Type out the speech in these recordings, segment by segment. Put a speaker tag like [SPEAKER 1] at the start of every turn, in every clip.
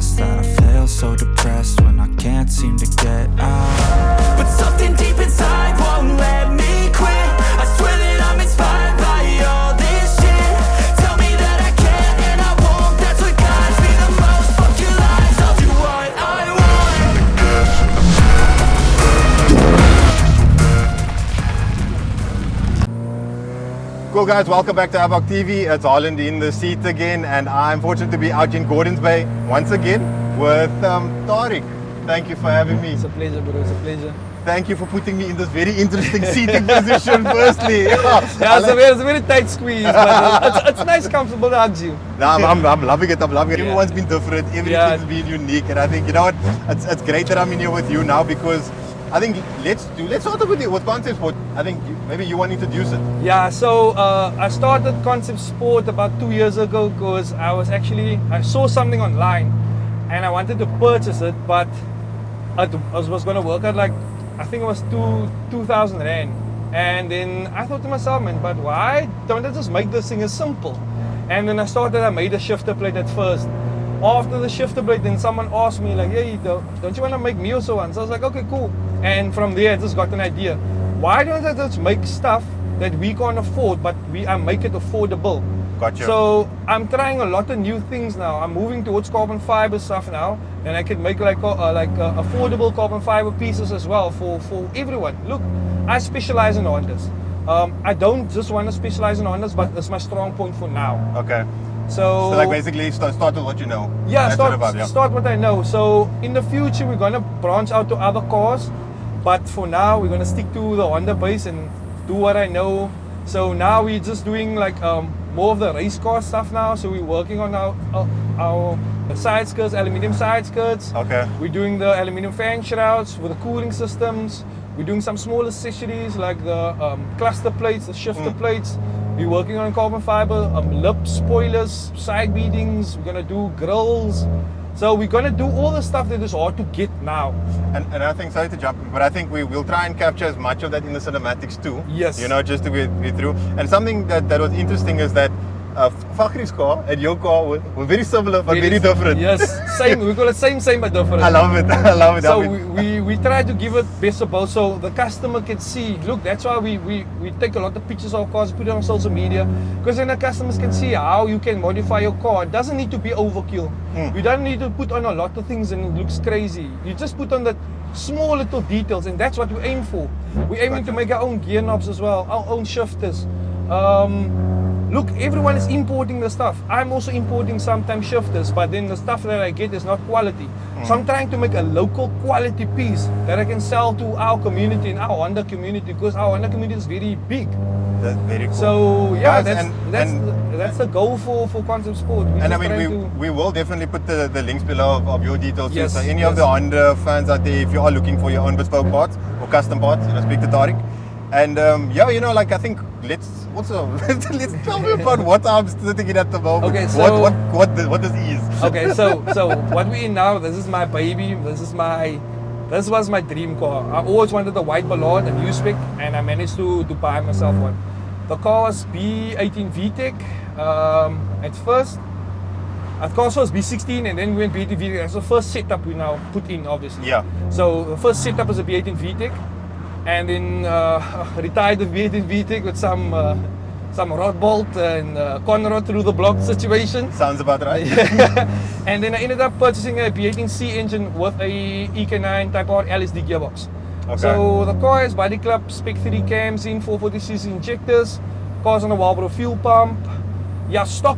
[SPEAKER 1] stressed that I feel so depressed when I can't seem to get out. But something deep inside won't let me quit. I swear that I'm inspired by all this shit. Tell me that I can't and I won't. That's what guides me the most. Fuck your lies, I'll do what I want.
[SPEAKER 2] Cool guys, welcome back to Havoc TV. It's Holland in the seat again, and I'm fortunate to be out in Gordons Bay once again with Tarik. Thank you for having me.
[SPEAKER 3] It's a pleasure, bro. It's a pleasure.
[SPEAKER 2] Thank you for putting me in this very interesting seating position firstly.
[SPEAKER 3] Yeah, it's a very tight squeeze, but it's nice, comfortable to hug you.
[SPEAKER 2] No, I'm loving it. I'm loving it.
[SPEAKER 3] Yeah.
[SPEAKER 2] Everyone's been different. Everything's been unique, and I think, you know what, it's great that I'm in here with you now, because I think let's start off with Concept Sport. I think maybe you want to introduce it.
[SPEAKER 3] Yeah, so I started Concept Sport about 2 years ago because I saw something online and I wanted to purchase it, but I was going to work out like, I think it was 2,000 Rand. And then I thought to myself, man, but why don't I just make this thing as simple? And then I made a shifter plate at first. After the shifter plate, then someone asked me like, hey, don't you want to make me also one? So I was like, okay, cool. And from there I just got an idea. Why don't I just make stuff that we can't afford, but I make it affordable?
[SPEAKER 2] Gotcha.
[SPEAKER 3] So I'm trying a lot of new things now. I'm moving towards carbon fiber stuff now, and I can make affordable carbon fiber pieces as well for everyone. Look, I specialize in Hondas. I don't just want to specialize in Hondas, but that's my strong point for now.
[SPEAKER 2] Okay.
[SPEAKER 3] So
[SPEAKER 2] like basically start with what you know.
[SPEAKER 3] Yeah,
[SPEAKER 2] That's
[SPEAKER 3] start what I know. So in the future we're gonna branch out to other cars, but for now we're gonna stick to the Honda base and do what I know. So now we're just doing like more of the race car stuff now. So we're working on our side skirts, aluminium side skirts.
[SPEAKER 2] Okay.
[SPEAKER 3] We're doing the aluminium fan shrouds with the cooling systems. We're doing some small accessories like the cluster plates, the shifter plates. We're working on carbon fiber, lip spoilers, side beadings. We're gonna do grills. So we're gonna do all the stuff that is hard to get now.
[SPEAKER 2] And I think, sorry to jump, but I think we'll try and capture as much of that in the cinematics too.
[SPEAKER 3] Yes.
[SPEAKER 2] You know, just to be through. And something that was interesting is that Fakhri's car and your car were very similar but very different.
[SPEAKER 3] Yes, same. We call it same but different.
[SPEAKER 2] I love it. I love it.
[SPEAKER 3] So we try to give it best of both, so the customer can see. Look, that's why we take a lot of pictures of cars, put it on social media, because then the customers can see how you can modify your car. It doesn't need to be overkill. You don't need to put on a lot of things and it looks crazy. You just put on the small little details, and that's what we aim for. We're aiming to make our own gear knobs as well, our own shifters. Look, everyone is importing the stuff. I'm also importing sometimes shifters, but then the stuff that I get is not quality. So I'm trying to make a local quality piece that I can sell to our community and our Honda community, because our Honda community is very big.
[SPEAKER 2] That's very cool.
[SPEAKER 3] So yeah,
[SPEAKER 2] Guys,
[SPEAKER 3] that's the goal for Concept Sport.
[SPEAKER 2] And I mean, we will definitely put the links below of your details too.
[SPEAKER 3] Yes,
[SPEAKER 2] So any of the Honda fans out there, if you are looking for your own bespoke parts or custom parts, you know, speak to Tarik. And yeah, you know, like I think let's tell me about what I'm sitting in at the moment.
[SPEAKER 3] Okay, so
[SPEAKER 2] what this is.
[SPEAKER 3] Okay, so what we in now, this is my baby. This was my dream car. I always wanted a white Ballard, a new spec, and I managed to buy myself one. The car was B18 VTEC at first. Of course, it was B16, and then we went B18 VTEC. That's the first setup we now put in, obviously.
[SPEAKER 2] Yeah.
[SPEAKER 3] So the first setup was a B18 VTEC, and then retired the B18 VTEC with some rod bolt and conrod through the block situation.
[SPEAKER 2] Sounds about right.
[SPEAKER 3] And then I ended up purchasing a B18C engine with a EK9 Type R LSD gearbox.
[SPEAKER 2] Okay.
[SPEAKER 3] So the car has body club, spec 3 cams in, 440cc injectors, car's on a Walbro fuel pump. Yeah, stock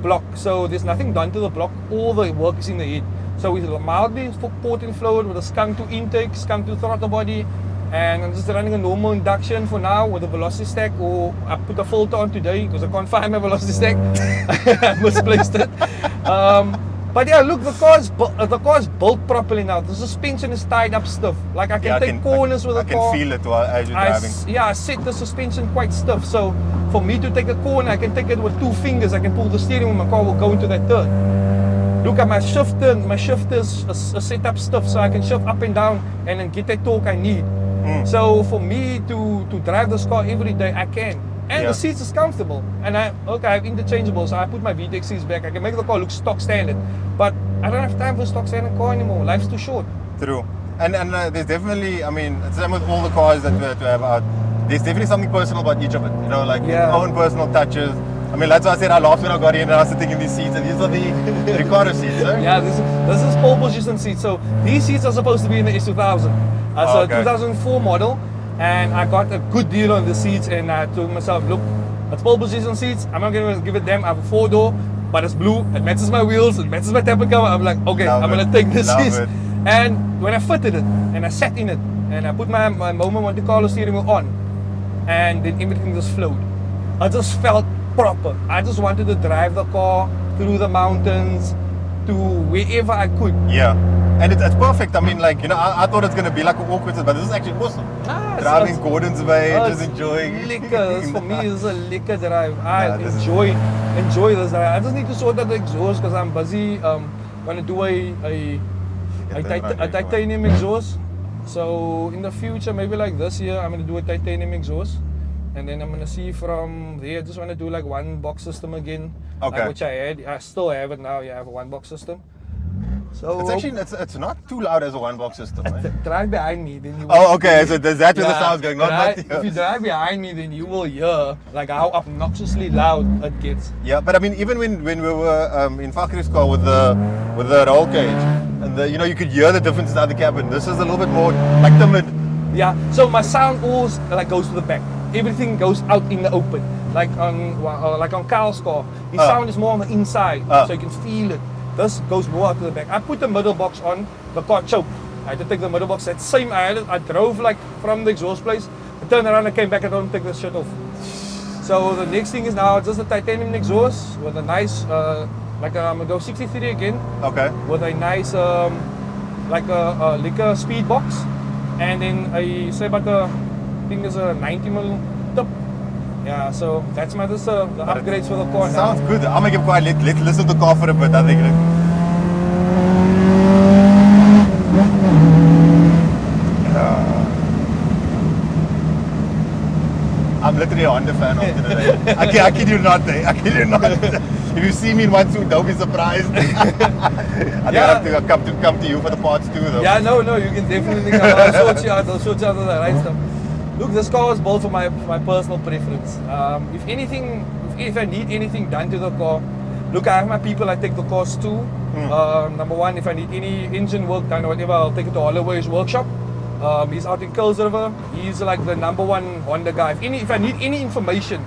[SPEAKER 3] block. So there's nothing done to the block. All the work is in the head. So we mildly porting fluid with a skunk to intake, skunk to throttle body. And I'm just running a normal induction for now with a velocity stack, or I put a filter on today because I can't find my velocity stack. I misplaced it. But yeah, look, the car is built properly now. The suspension is tied up stiff. Like I can take corners with the car.
[SPEAKER 2] I can feel it while as you're driving.
[SPEAKER 3] I set the suspension quite stiff. So for me to take a corner, I can take it with 2 fingers. I can pull the steering wheel, my car will go into that turn. Look at my shifter. My shifter is set up stiff, so I can shift up and down and then get that torque I need. So for me to drive this car every day, I can. And the seats is comfortable. And I have interchangeable, so I put my VTEC seats back. I can make the car look stock standard. But I don't have time for stock standard car anymore. Life's too short.
[SPEAKER 2] True. And there's definitely, I mean, it's same with all the cars that we have out. There's definitely something personal about each of it. You know, like
[SPEAKER 3] Yeah.
[SPEAKER 2] own personal touches. I mean, that's why I said I laughed when I got in and I was sitting in these seats, and these are the Ricardo seats, right?
[SPEAKER 3] Yeah, this is pole position seats. So these seats are supposed to be in the S2000. So
[SPEAKER 2] Okay.
[SPEAKER 3] 2004 model, and I got a good deal on the seats, and I told myself, look, it's pole position seats. I'm not gonna give it them. I have a 4-door, but it's blue. It matches my wheels. It matches my tappet cover. I'm like, okay,
[SPEAKER 2] Love
[SPEAKER 3] I'm
[SPEAKER 2] it.
[SPEAKER 3] gonna take this
[SPEAKER 2] Love
[SPEAKER 3] seats.
[SPEAKER 2] it.
[SPEAKER 3] And when I fitted it, and I sat in it, and I put my Moment Monte Carlo steering wheel on, and then everything just flowed. I just felt proper. I just wanted to drive the car through the mountains to wherever I could.
[SPEAKER 2] Yeah. And it's perfect. I mean, like, you know, I thought it's going to be like an awkward, but this is actually awesome. Driving Gordon's Way, just enjoying.
[SPEAKER 3] Liquor. For me, it's a liquor drive. I
[SPEAKER 2] this is-
[SPEAKER 3] enjoy this drive. I just need to sort out the exhaust because I'm busy. Gonna do a titanium exhaust. So in the future, maybe like this year, I'm gonna do a titanium exhaust, and then I'm gonna see from there. I just wanna do like one box system again.
[SPEAKER 2] Okay.
[SPEAKER 3] Which I had. I still have it now. Yeah, I have a one box system. So
[SPEAKER 2] It's actually, it's not too loud as a one-box system, right?
[SPEAKER 3] drive behind me, then you.
[SPEAKER 2] Oh, okay. So that's where the
[SPEAKER 3] Yeah,
[SPEAKER 2] sound's going, not
[SPEAKER 3] drive-
[SPEAKER 2] my
[SPEAKER 3] If you drive behind me, then you will hear like how obnoxiously loud it gets.
[SPEAKER 2] Yeah, but I mean, even when we were in Fakhri's car with the roll cage, and you know, you could hear the difference inside the cabin. This is a little bit more like timid.
[SPEAKER 3] Yeah. So my sound always like goes to the back. Everything goes out in the open. Like on Carl's car, his sound is more on the inside, so you can feel it. This goes more out to the back. I put the middle box on, the car choked. I had to take the middle box. That same I drove like from the exhaust place. I turned around, I came back, I don't take this shit off. So the next thing is now just a titanium exhaust with a nice, I'm gonna go 63 again.
[SPEAKER 2] Okay.
[SPEAKER 3] With a nice, like a liquor speed box, and then I say about I think there's a 90mm tip. Yeah, so that's the upgrades for the car now.
[SPEAKER 2] Sounds good. I'm gonna give quiet. Let's listen to the car for a bit. I think. I'm literally a Honda fan of today. I kid you not, I kid you not. If you see me in one suit, don't be surprised. I think I have to come to you for the parts too, though.
[SPEAKER 3] Yeah, no, you can definitely come. I'll sort you out all the right stuff. Look, this car was built for my personal preference. If I need anything done to the car, look, I have my people I take the cars to. Number one, if I need any engine work done or whatever, I'll take it to Holloway's workshop. He's out in Kuils River. He's like the number one Honda guy. If I need any information,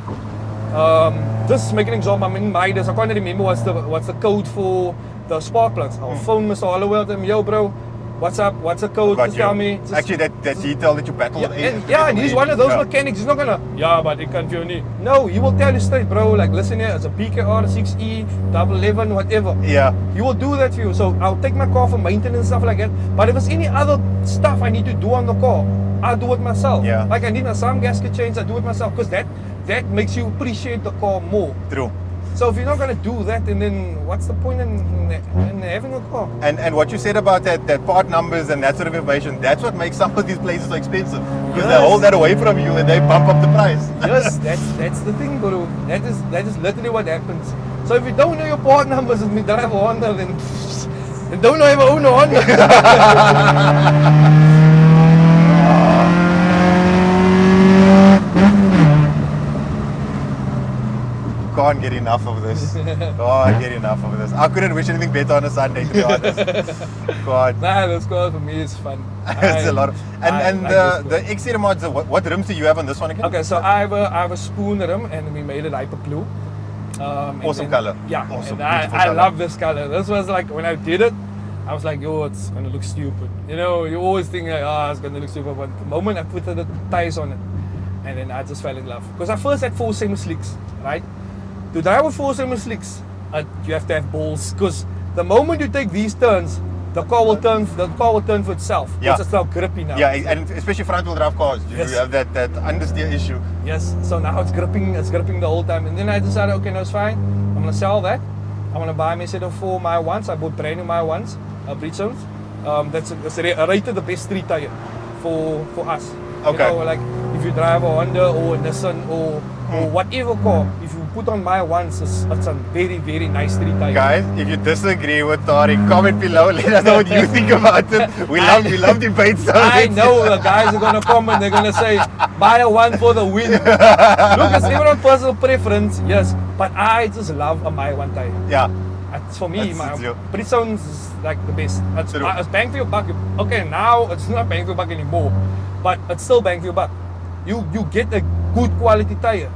[SPEAKER 3] just make an example. I'm in Midas. I can't remember what's the code for the spark plugs. I'll phone Mr. Holloway. Tell him, yo, bro, what's up? What's the code? Just tell me.
[SPEAKER 2] Actually, that detail that you battle with.
[SPEAKER 3] And he's one of those mechanics. He's not gonna, but it can't feel me. No, he will tell you straight, bro. Like, listen here, it's a PKR 6E, 11, whatever.
[SPEAKER 2] Yeah.
[SPEAKER 3] He will do that for you. So I'll take my car for maintenance and stuff like that. But if there's any other stuff I need to do on the car, I'll do it myself.
[SPEAKER 2] Yeah.
[SPEAKER 3] Like I need some gasket change, I do it myself because that makes you appreciate the car more.
[SPEAKER 2] True.
[SPEAKER 3] So if you're not gonna do that, and then what's the point in having a car?
[SPEAKER 2] And what you said about that part numbers and that sort of information, that's what makes some of these places so expensive. Because they hold that away from you and they bump up the price.
[SPEAKER 3] Yes, that's the thing, bro. That is literally what happens. So if you don't know your part numbers and you drive a Honda, then don't know if I own a Honda.
[SPEAKER 2] Can't get enough of this. Can't get enough of this. I couldn't wish anything better on a Sunday, to be honest. God.
[SPEAKER 3] Nah, this car for me is fun.
[SPEAKER 2] It's a lot of. And
[SPEAKER 3] like
[SPEAKER 2] the exterior mods, what rims do you have on this one again?
[SPEAKER 3] Okay, so I have a spoon rim, and we made it hyper blue.
[SPEAKER 2] Awesome color.
[SPEAKER 3] Yeah,
[SPEAKER 2] Awesome.
[SPEAKER 3] and I
[SPEAKER 2] Beautiful
[SPEAKER 3] love this color. This was like when I did it, I was like, yo, it's gonna look stupid. You know, you always think like, it's gonna look stupid, but the moment I put the tires on it, and then I just fell in love. Because I first had 4 semi-slicks, right? To drive with 4 semi-slicks, you have to have balls. Because the moment you take these turns, the car will turn for itself.
[SPEAKER 2] Yeah.
[SPEAKER 3] Because it's now grippy now.
[SPEAKER 2] Yeah, and especially front-wheel drive cars, you
[SPEAKER 3] Yes.
[SPEAKER 2] have that understeer issue.
[SPEAKER 3] Yes, so now it's gripping the whole time. And then I decided, okay, no, it's fine. I'm gonna sell that. I'm gonna buy me a set of 4 My Ones. I bought brand new My Ones, Bridgestones. That's rated the best street tire for us.
[SPEAKER 2] Okay.
[SPEAKER 3] You know, like if you drive a Honda or a Nissan or whatever car, if you put on my ones, it's a very, very nice street tire.
[SPEAKER 2] Guys, if you disagree with Tarik, comment below. Let us know what you think about it. We love debates. So
[SPEAKER 3] I know the guys are gonna comment. They're gonna say, buy a one for the win. Look, it's everyone's personal preference, yes. But I just love a my one tire.
[SPEAKER 2] Yeah.
[SPEAKER 3] It's for me,
[SPEAKER 2] That's you.
[SPEAKER 3] Bridgestone is like the best.
[SPEAKER 2] True.
[SPEAKER 3] It's bang for your buck. Okay, now it's not bang for your buck anymore, but it's still bang for your buck. You get a good quality tire.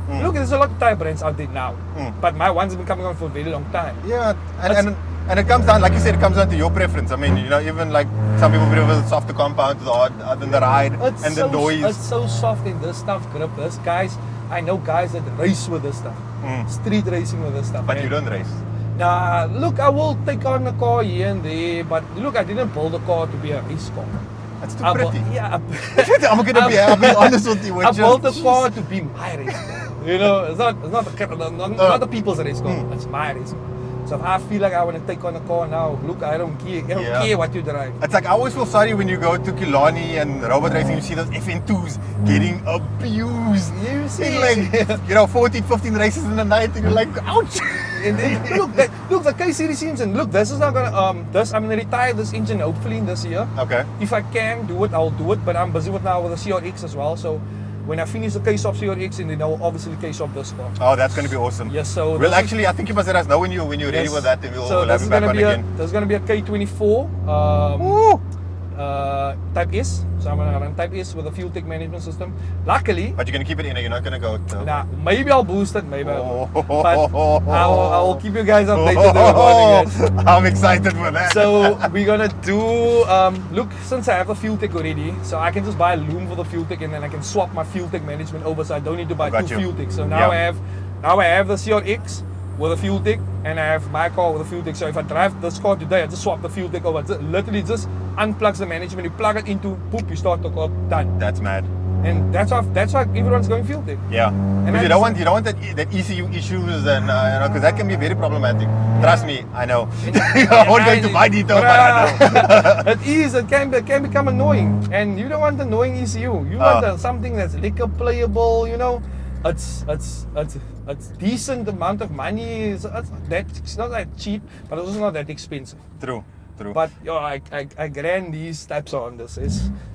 [SPEAKER 3] Look, there's a lot of tire brands out there now, but my ones have been coming on for a very long time.
[SPEAKER 2] Yeah, and it comes down, like you said, it comes down to your preference. I mean, you know, even like some people prefer the softer compound to the hard, than the ride and the noise.
[SPEAKER 3] It's so soft in this stuff, grip. This guys, I know guys that race with this stuff, street racing with this stuff.
[SPEAKER 2] But you don't race.
[SPEAKER 3] Nah, look, I will take on a car here and there, but look, I didn't build a car to be a race car.
[SPEAKER 2] That's too pretty.
[SPEAKER 3] Yeah,
[SPEAKER 2] I'm be honest with you.
[SPEAKER 3] I built a car to be my race car. You know, it's not the people's race car. It's my race car. So if I feel like I want to take on a car now, look, I don't care. I don't care what you drive.
[SPEAKER 2] It's like I always feel sorry when you go to Killarney and robot racing, you see those FN2s getting abused.
[SPEAKER 3] You see,
[SPEAKER 2] like 14, 15 races in the night, and you're like, ouch.
[SPEAKER 3] And then, look, the K-Series engine. Look, this is not gonna I'm gonna retire this engine hopefully in this year.
[SPEAKER 2] Okay.
[SPEAKER 3] If I can do it, I'll do it. But I'm busy with now with the CRX as well. So when I finish the K-Swap CRX, and then I'll obviously K-Swap this car.
[SPEAKER 2] Oh, that's going to be awesome.
[SPEAKER 3] Yes, so
[SPEAKER 2] well, actually, I think you must let us know when you're ready with that, and we'll have you back on again.
[SPEAKER 3] There's going to be a K24 Type S. So I'm going to run Type S with a fuel tech management system. Luckily,
[SPEAKER 2] but you're going to keep it in, you're not going to go.
[SPEAKER 3] Nah, maybe I'll boost it, maybe. But I'll keep you guys updated about it, guys.
[SPEAKER 2] I'm excited for that.
[SPEAKER 3] So we're gonna do look, since I have the fuel tech already, so I can just buy a loom for the fuel tech, and then I can swap my fuel tech management over, so I don't need to buy two fuel techs. So now I have the CRX with a fuel tech, and I have my car with a fuel tech. So if I drive this car today, I just swap the fuel tech over. Literally just unplugs the management, you plug it into, poop, you start the car, done.
[SPEAKER 2] That's mad.
[SPEAKER 3] And that's why everyone's going fuel tech.
[SPEAKER 2] Yeah, because you don't want that ECU issues, and because that can be very problematic. Trust me, I know. I won't go into my detail, but I know.
[SPEAKER 3] It can become annoying, and you don't want annoying ECU. You want something that's liquor playable. You know, it's decent amount of money. It's not that cheap, but it's also not that expensive.
[SPEAKER 2] True.
[SPEAKER 3] But I ran these types of Hondas.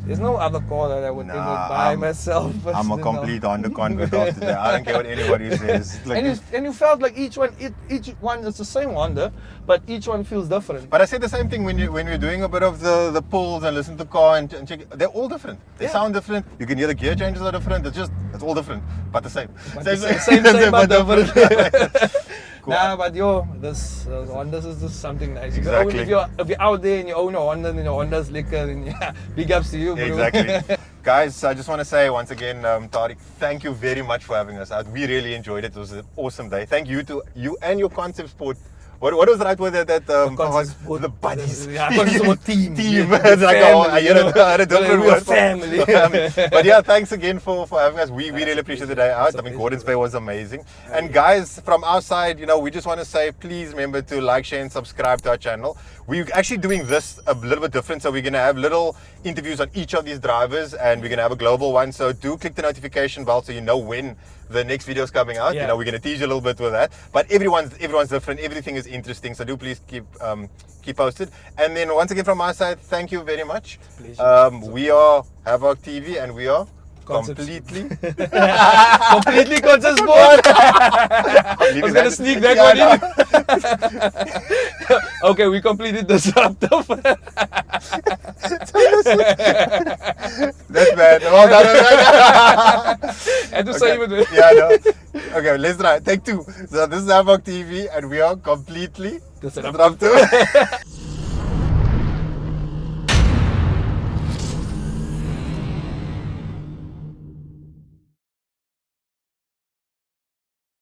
[SPEAKER 3] There's no other car that I would ever buy myself.
[SPEAKER 2] I'm a complete Honda convert after that. I don't care what anybody says. Like,
[SPEAKER 3] and you felt like each one is the same Honda, but each one feels different.
[SPEAKER 2] But I say the same thing when you're doing a bit of the pulls and listen to the car and check. They're all different. They sound different. You can hear the gear changes are different. It's all different, but the same.
[SPEAKER 3] Same but different.
[SPEAKER 2] Cool.
[SPEAKER 3] Nah, but this Hondas is just something nice.
[SPEAKER 2] Exactly.
[SPEAKER 3] If you're out there and you own a Honda and your Honda's liquor, then big ups to you, bro.
[SPEAKER 2] Exactly. Guys, I just want to say once again, Tarik, thank you very much for having us out. We really enjoyed it. It was an awesome day. Thank you to you and your Concept Sport. What was the right word that the buddies?
[SPEAKER 3] Yeah, Concept Sport team.
[SPEAKER 2] It's like I had a different word.
[SPEAKER 3] Family.
[SPEAKER 2] But yeah, thanks again for having us. We really appreciate the day out. I mean, Gordon's Bay was amazing. And guys, from our side, we just want to say, please remember to like, share, and subscribe to our channel. We're actually doing this a little bit different. So we're going to have little interviews on each of these drivers, and we're going to have a global one. So do click the notification bell so you know when the next video is coming out. We're going to tease you a little bit with that. But everyone's different. Everything is interesting. So do please keep posted. And then once again from my side, thank you very much. We are Havoc TV, and we are completely
[SPEAKER 3] Concept Sport. I was gonna sneak that one in. Okay, we completed the setup.
[SPEAKER 2] That's bad. Well done.
[SPEAKER 3] Had to say it with
[SPEAKER 2] Yeah, no. Okay, let's try. Take two. So this is Havoc TV, and we are completely disruptive.